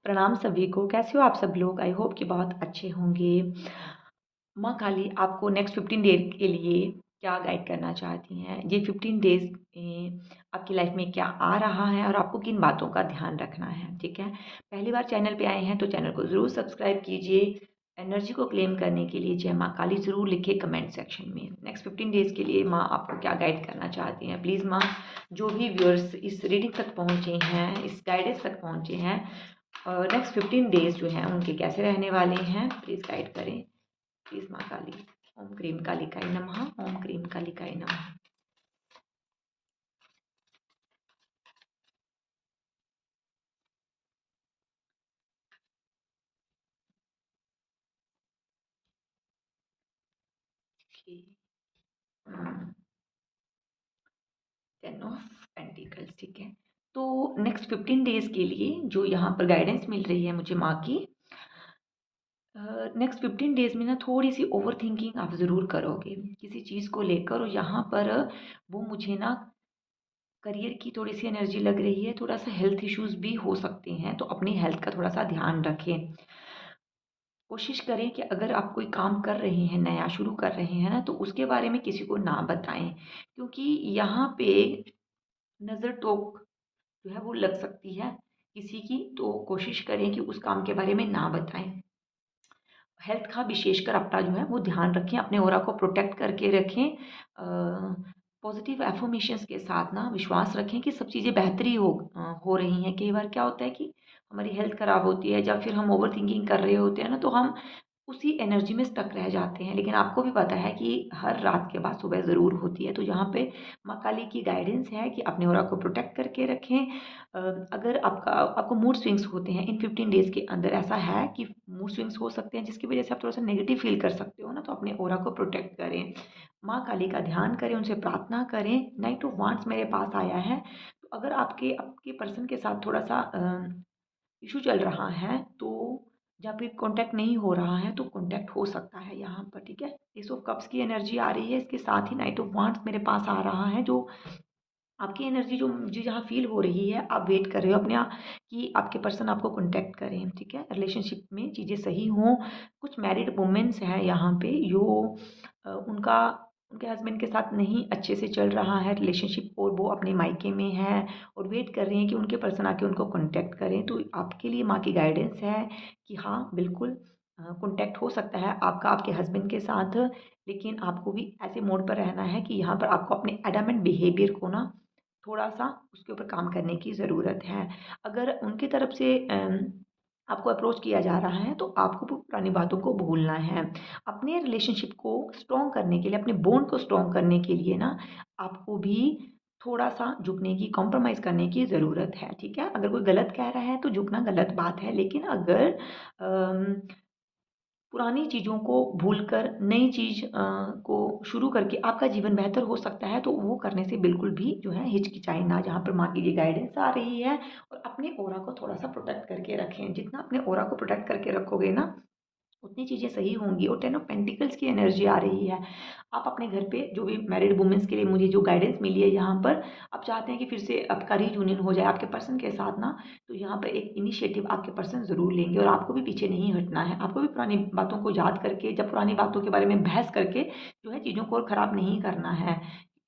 प्रणाम सभी को। कैसे हो आप सब लोग? आई होप कि बहुत अच्छे होंगे। माँ काली आपको नेक्स्ट 15 डेज के लिए क्या गाइड करना चाहती हैं? ये 15 डेज आपकी लाइफ में क्या आ रहा है और आपको किन बातों का ध्यान रखना है, ठीक है? पहली बार चैनल पे आए हैं तो चैनल को ज़रूर सब्सक्राइब कीजिए। एनर्जी को क्लेम करने के लिए जय माँ काली ज़रूर लिखिए कमेंट सेक्शन में। नेक्स्ट 15 डेज के लिए माँ आपको क्या गाइड करना चाहती हैं? प्लीज़ माँ, जो भी व्यूअर्स इस रीडिंग तक पहुँचे हैं, इस गाइडेंस तक पहुँचे हैं, नेक्स्ट 15 डेज जो हैं उनके कैसे रहने वाले हैं, प्लीज़ गाइड करें। प्लीज़ माँ काली। ओम क्रीम कालिकाय नमः। ओम क्रीम कालिकाय नमः। टेन ऑफ पेंटिकल्स, ठीक है। तो नेक्स्ट 15 डेज के लिए जो यहाँ पर गाइडेंस मिल रही है मुझे माँ की, नेक्स्ट 15 डेज में ना थोड़ी सी ओवर थिंकिंग आप ज़रूर करोगे किसी चीज़ को लेकर। और यहाँ पर वो मुझे ना करियर की थोड़ी सी एनर्जी लग रही है, थोड़ा सा हेल्थ इश्यूज भी हो सकते हैं, तो अपनी हेल्थ का थोड़ा सा ध्यान रखें। कोशिश करें कि अगर आप कोई काम कर रहे हैं, नया शुरू कर रहे हैं ना, तो उसके बारे में किसी को ना बताएं, क्योंकि यहाँ पे नज़र टोक जो है वो लग सकती है किसी की। तो कोशिश करें कि उस काम के बारे में ना बताएं। हेल्थ का विशेषकर अपना जो है वो ध्यान रखें, अपने ऑरा को प्रोटेक्ट करके रखें। पॉजिटिव एफर्मेशंस के साथ ना विश्वास रखें कि सब चीज़ें बेहतरी हो रही हैं। कई बार क्या होता है कि हमारी हेल्थ ख़राब होती है या फिर हम ओवर थिंकिंग कर रहे होते हैं ना, तो हम उसी एनर्जी में स्टक रह जाते हैं। लेकिन आपको भी पता है कि हर रात के बाद सुबह ज़रूर होती है। तो यहाँ पे माँ काली की गाइडेंस है कि अपने ऑरा को प्रोटेक्ट करके रखें। अगर आपको मूड स्विंग्स होते हैं इन 15 डेज़ के अंदर, ऐसा है कि मूड स्विंग्स हो सकते हैं जिसकी वजह से आप थोड़ा सा नेगेटिव फील कर सकते हो ना, तो अपने ऑरा को प्रोटेक्ट करें, माँ काली का ध्यान करें, उनसे प्रार्थना करें। नाइट ऑफ वांड्स मेरे पास आया है। तो अगर आपके आपके पर्सन के साथ थोड़ा सा इशू चल रहा है, तो या फिर कांटेक्ट नहीं हो रहा है, तो कांटेक्ट हो सकता है यहाँ पर, ठीक है। एस ऑफ कप्स की एनर्जी आ रही है, इसके साथ ही नाइट ऑफ वांड्स मेरे पास आ रहा है। जो आपकी एनर्जी जो मुझे जहाँ फील हो रही है, आप वेट कर रहे हो अपने कि आपके पर्सन आपको कांटेक्ट करें, ठीक है, रिलेशनशिप में चीज़ें सही हों। कुछ मैरिड वुमेन्स हैं यहाँ पे जो उनका उनके हस्बैंड के साथ नहीं अच्छे से चल रहा है रिलेशनशिप, और वो अपने मायके में है और वेट कर रहे हैं कि उनके पर्सन आके उनको कांटेक्ट करें। तो आपके लिए माँ की गाइडेंस है कि हाँ बिल्कुल कांटेक्ट हो सकता है आपका आपके हस्बैंड के साथ। लेकिन आपको भी ऐसे मोड पर रहना है कि यहाँ पर आपको अपने एडामेंट बिहेवियर को ना थोड़ा-सा उसके ऊपर काम करने की ज़रूरत है। अगर उनकी तरफ से आपको अप्रोच किया जा रहा है, तो आपको वो पुरानी बातों को भूलना है। अपने रिलेशनशिप को स्ट्रॉन्ग करने के लिए, अपने बॉन्ड को स्ट्रॉन्ग करने के लिए ना, आपको भी थोड़ा-सा झुकने की, कॉम्प्रोमाइज़ करने की ज़रूरत है, ठीक है? अगर कोई गलत कह रहा है, तो झुकना गलत बात है, लेकिन अगर अम पुरानी चीज़ों को भूलकर नई चीज़ को शुरू करके आपका जीवन बेहतर हो सकता है, तो वो करने से बिल्कुल भी जो है हिचकिचाएँ ना। जहाँ पर माँ की ये गाइडेंस आ रही है, और अपने ऑरा को थोड़ा-सा प्रोटेक्ट करके रखें। जितना अपने ऑरा को प्रोटेक्ट करके रखोगे ना, उतनी चीज़ें सही होंगी। और 10 ऑफ पेंटिकल्स की एनर्जी आ रही है। आप अपने घर पे जो भी मैरिड वुमेन्स के लिए मुझे जो गाइडेंस मिली है यहाँ पर, आप चाहते हैं कि फिर से आपका रीयूनियन हो जाए आपके पर्सन के साथ ना, तो यहाँ पर एक इनिशिएटिव आपके पर्सन ज़रूर लेंगे और आपको भी पीछे नहीं हटना है। आपको भी पुरानी बातों को याद करके, जब पुरानी बातों के बारे में बहस करके जो है चीज़ों को और ख़राब नहीं करना है।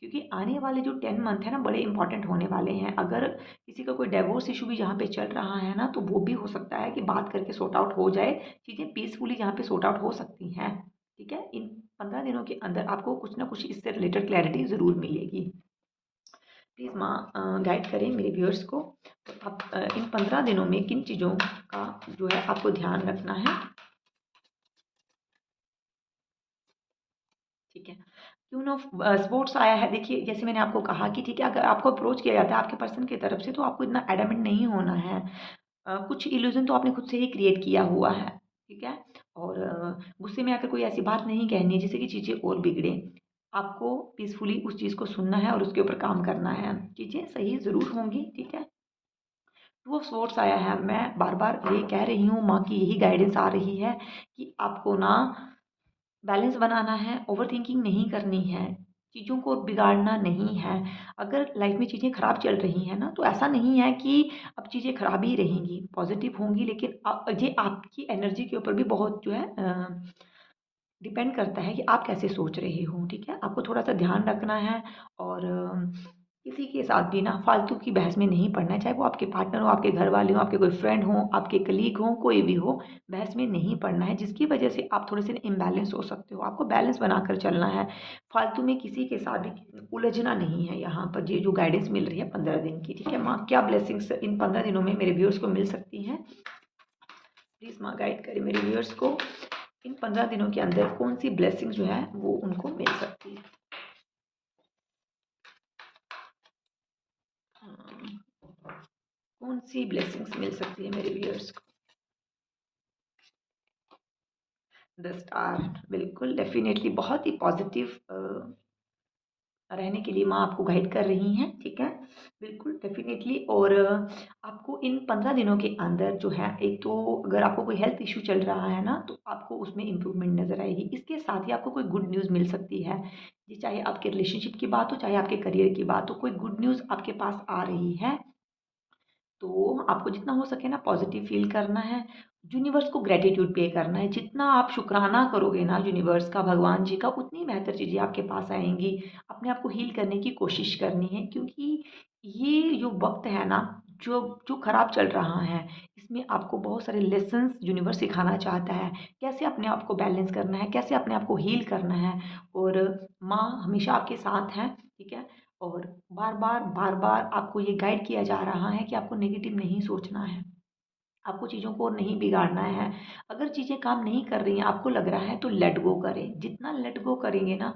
क्योंकि आने वाले जो 10 मंथ है ना, बड़े इंपॉर्टेंट होने वाले हैं। अगर किसी का कोई डिवोर्स इशू भी जहाँ पे चल रहा है ना, तो वो भी हो सकता है कि बात करके सॉर्ट आउट हो जाए। चीज़ें पीसफुली जहाँ पे सॉर्ट आउट हो सकती हैं, ठीक है। इन 15 दिनों के अंदर आपको कुछ ना कुछ इससे रिलेटेड क्लैरिटी ज़रूर मिलेगी। प्लीज़ माँ गाइड करें मेरे व्यूअर्स को। तो आप इन 15 दिनों में किन चीज़ों का जो है आपको ध्यान रखना है, ठीक है। क्वीन ऑफ स्पोर्ट्स आया है। देखिए, जैसे मैंने आपको कहा कि ठीक है, अगर आपको अप्रोच किया जाता है आपके पर्सन की तरफ से, तो आपको इतना एडमेंट नहीं होना है। कुछ इल्यूज़न तो आपने खुद से ही क्रिएट किया हुआ है, ठीक है। और गुस्से में आकर कोई ऐसी बात नहीं कहनी है जिससे कि चीज़ें और बिगड़े। आपको पीसफुली उस चीज़ को सुनना है और उसके ऊपर काम करना है। चीज़ें सही ज़रूर होंगी, ठीक है। टू ऑफ सोर्स आया है। मैं बार-बार ये कह रही हूँ, माँ की यही गाइडेंस आ रही है कि आपको ना बैलेंस बनाना है, ओवरथिंकिंग नहीं करनी है। चीज़ों को बिगाड़ना नहीं है। अगर लाइफ में चीज़ें खराब चल रही हैं ना, तो ऐसा नहीं है कि अब चीज़ें खराब ही रहेंगी, पॉजिटिव होंगी, लेकिन ये आपकी एनर्जी के ऊपर भी बहुत जो है डिपेंड करता है कि आप कैसे सोच रहे हो, ठीक है? आपको थोड़ा-सा ध्यान रखना है और किसी के साथ भी ना फालतू की बहस में नहीं पड़ना है, चाहे वो आपके पार्टनर हो, आपके घर वाले हों, आपके कोई फ्रेंड हों, आपके कलीग हों, कोई भी हो, बहस में नहीं पड़ना है, जिसकी वजह से आप थोड़े-से इम्बैलेंस हो सकते हो। आपको बैलेंस बनाकर चलना है, फालतू में किसी के साथ भी उलझना नहीं है यहाँ पर। ये जो गाइडेंस मिल रही है 15 दिन की, ठीक है? माँ, क्या ब्लेसिंग्स इन 15 दिनों में मेरे व्यूअर्स को मिल सकती हैं? प्लीज़ माँ गाइड करें मेरे व्यूअर्स को, इन 15 दिनों के अंदर कौन-सी ब्लेसिंग जो है वो उनको मिल सकती है? कौन-सी ब्लेसिंग्स मिल सकती है मेरे व्यूअर्स को? द स्टार, बिल्कुल डेफ़िनेटली बहुत ही पॉज़िटिव रहने के लिए माँ आपको गाइड कर रही हैं, ठीक है? बिल्कुल डेफ़िनेटली। और आपको इन 15 दिनों के अंदर जो है, एक तो अगर आपको कोई हेल्थ इश्यू चल रहा है ना, तो आपको उसमें इम्प्रूवमेंट नज़र आएगी। इसके साथ ही आपको कोई गुड न्यूज़ मिल सकती है। ये चाहे आपके रिलेशनशिप की बात हो, चाहे आपके करियर की बात हो, कोई गुड न्यूज़ आपके पास आ रही है। तो आपको जितना हो सके ना पॉजिटिव फील करना है, यूनिवर्स को ग्रैटिट्यूड पे करना है। जितना आप शुक्राना करोगे ना यूनिवर्स का, भगवान जी का, उतनी बेहतर चीज़ें आपके पास आएँगी। अपने आप को हील करने की कोशिश करनी है, क्योंकि ये जो वक़्त है ना, जो जो खराब चल रहा है, इसमें आपको बहुत सारे लेसन्स यूनिवर्स सिखाना चाहता है। कैसे अपने आप को बैलेंस करना है, कैसे अपने आप को हील करना है। और माँ हमेशा आपके साथ हैं, ठीक है? और बार-बार आपको ये गाइड किया जा रहा है कि आपको नेगेटिव नहीं सोचना है, आपको चीज़ों को नहीं बिगाड़ना है। अगर चीज़ें काम नहीं कर रही हैं, आपको लग रहा है, तो लेट गो करें। जितना लेट गो करेंगे ना,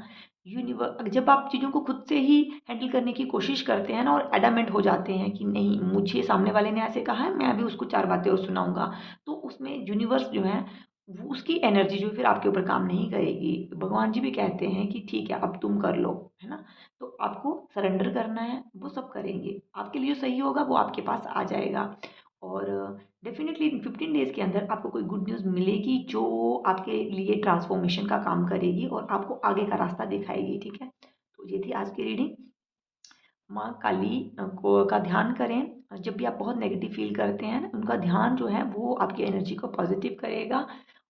जब आप चीज़ों को खुद से ही हैंडल करने की कोशिश करते हैं ना और एडमेंट हो जाते हैं कि नहीं, मुझे सामने वाले ने ऐसे कहा है, मैं अभी उसको 4 बातें और सुनाऊँगा, तो उसमें यूनिवर्स जो है, वो उसकी एनर्जी जो है फिर आपके ऊपर काम नहीं करेगी। भगवान जी भी कहते हैं कि ठीक है, अब तुम कर लो, है ना? तो आपको सरेंडर करना है, वो सब करेंगे। आपके लिए जो सही होगा वो आपके पास आ जाएगा। और डेफ़िनेटली इन 15 डेज़ के अंदर आपको कोई गुड न्यूज़ मिलेगी, जो आपके लिए ट्रांसफ़ॉर्मेशन का काम करेगी और आपको आगे का रास्ता दिखाएगी, ठीक है? तो ये थी आज की रीडिंग। माँ काली को का ध्यान करें। जब भी आप बहुत नेगेटिव फ़ील करते हैं ना, उनका ध्यान जो है वो आपकी एनर्जी को पॉज़िटिव करेगा।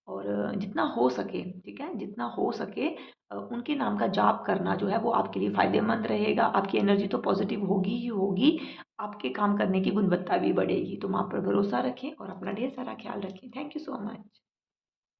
और जितना हो सके, ठीक है? जितना हो सके उनके नाम का जाप करना जो है वो आपके लिए फ़ायदेमंद रहेगा। आपकी एनर्जी तो पॉज़िटिव होगी ही होगी, आपके काम करने की गुणवत्ता भी बढ़ेगी। तो माँ पर भरोसा रखें और अपना ढेर सारा ख़्याल रखें। Thank you so much.